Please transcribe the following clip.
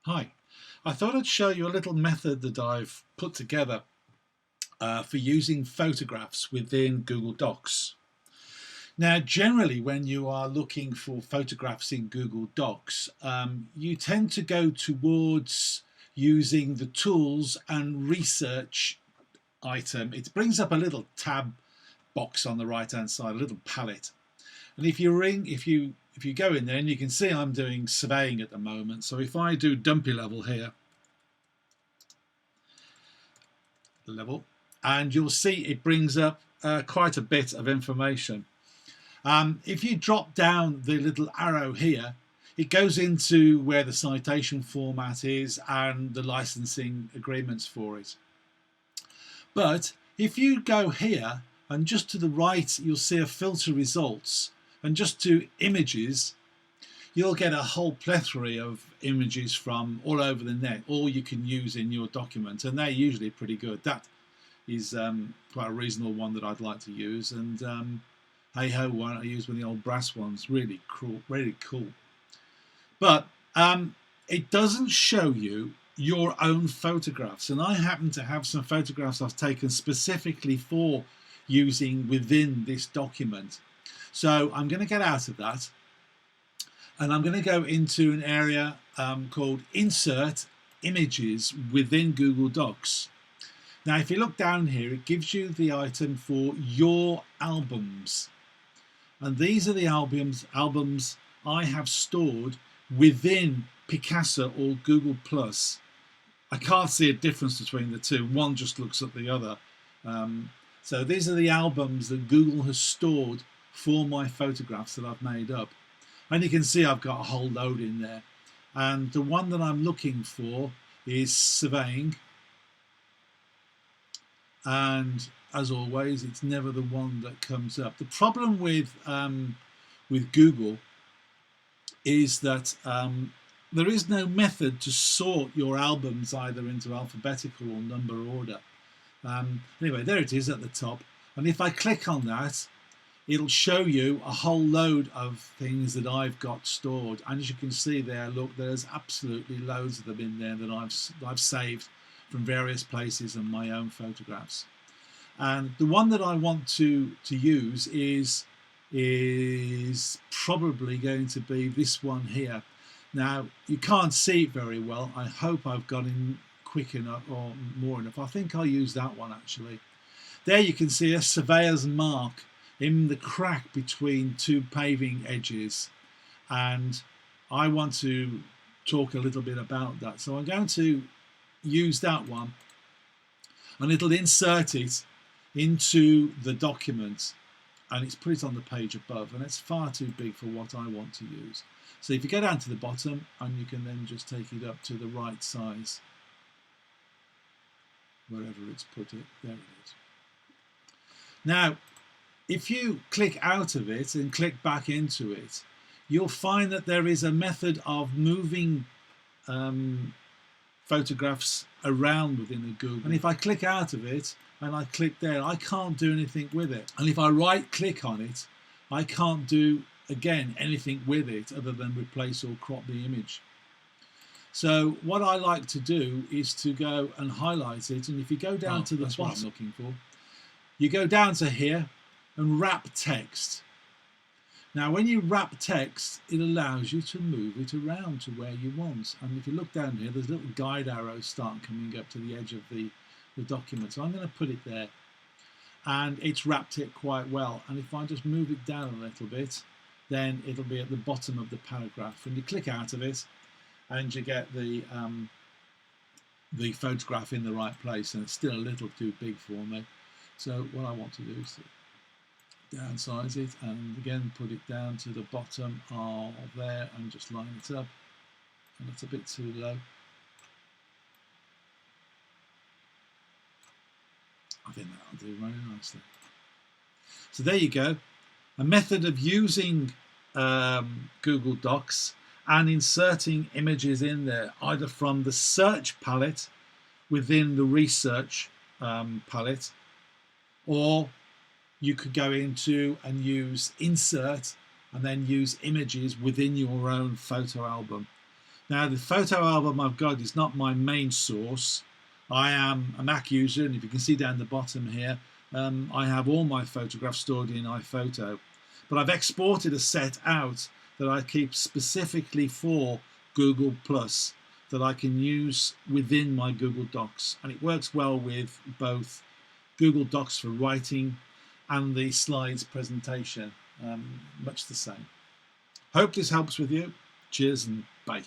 Hi, I thought I'd show you a little method that I've put together for using photographs within Google Docs. Now, generally, when you are looking for photographs in Google Docs, you tend to go towards using the tools and research item. It brings up a little tab box on the right hand side, a little palette. And if you go in there, and you can see I'm doing surveying at the moment. So if I do dumpy level here, level, and you'll see it brings up quite a bit of information. If you drop down the little arrow here, it goes into where the citation format is and the licensing agreements for it. But if you go here and just to the right, you'll see a filter results, and just to images, you'll get a whole plethora of images from all over the net, all you can use in your document, and they're usually pretty good. That is quite a reasonable one that I'd like to use, and hey ho, why don't I use one of the old brass ones? Really cool, really cool. But it doesn't show you your own photographs, and I happen to have some photographs I've taken specifically for using within this document. So I'm going to get out of that, and I'm going to go into an area called Insert Images within Google Docs. Now, if you look down here, it gives you the item for your albums. And these are the albums I have stored within Picasa or Google+. I can't see a difference between the two. One just looks at the other. So these are the albums that Google has stored for my photographs that I've made up. And you can see I've got a whole load in there. And the one that I'm looking for is surveying. And as always, it's never the one that comes up. The problem with Google is that there is no method to sort your albums either into alphabetical or number order. Anyway, there it is at the top, and if I click on that, it'll show you a whole load of things that I've got stored. And as you can see there, look, there's absolutely loads of them in there that I've saved from various places and my own photographs. And the one that I want to use is probably going to be this one here. Now, you can't see it very well. I hope I've got in quick enough or more enough. I think I'll use that one actually. There you can see a surveyor's mark in the crack between two paving edges, and I want to talk a little bit about that. So I'm going to use that one, and it'll insert it into the document, and it's put it on the page above, and it's far too big for what I want to use. So if you go down to the bottom, and you can then just take it up to the right size, wherever it's put it, there it is. Now, if you click out of it and click back into it, you'll find that there is a method of moving photographs around within a Google. And if I click out of it and I click there, I can't do anything with it. And if I right click on it, I can't do, again, anything with it other than replace or crop the image. So what I like to do is to go and highlight it. And if you go down to the bottom, what I'm looking for, you go down to here and wrap text. Now when you wrap text, it allows you to move it around to where you want. And if you look down here, there's little guide arrows start coming up to the edge of the document. So I'm going to put it there, and it's wrapped it quite well. And if I just move it down a little bit, then it'll be at the bottom of the paragraph. And you click out of it, and you get the photograph in the right place, and it's still a little too big for me. So what I want to do is to downsize it, and again put it down to the bottom of there and just line it up. And it's a bit too low. I think that'll do very nicely. So there you go, a method of using Google Docs and inserting images in there, either from the search palette within the research palette, or you could go into and use insert and then use images within your own photo album. Now the photo album I've got is not my main source. I am a Mac user, and if you can see down the bottom here, I have all my photographs stored in iPhoto. But I've exported a set out that I keep specifically for Google Plus that I can use within my Google Docs, and it works well with both Google Docs for writing and the slides presentation, much the same. Hope this helps with you. Cheers and bye.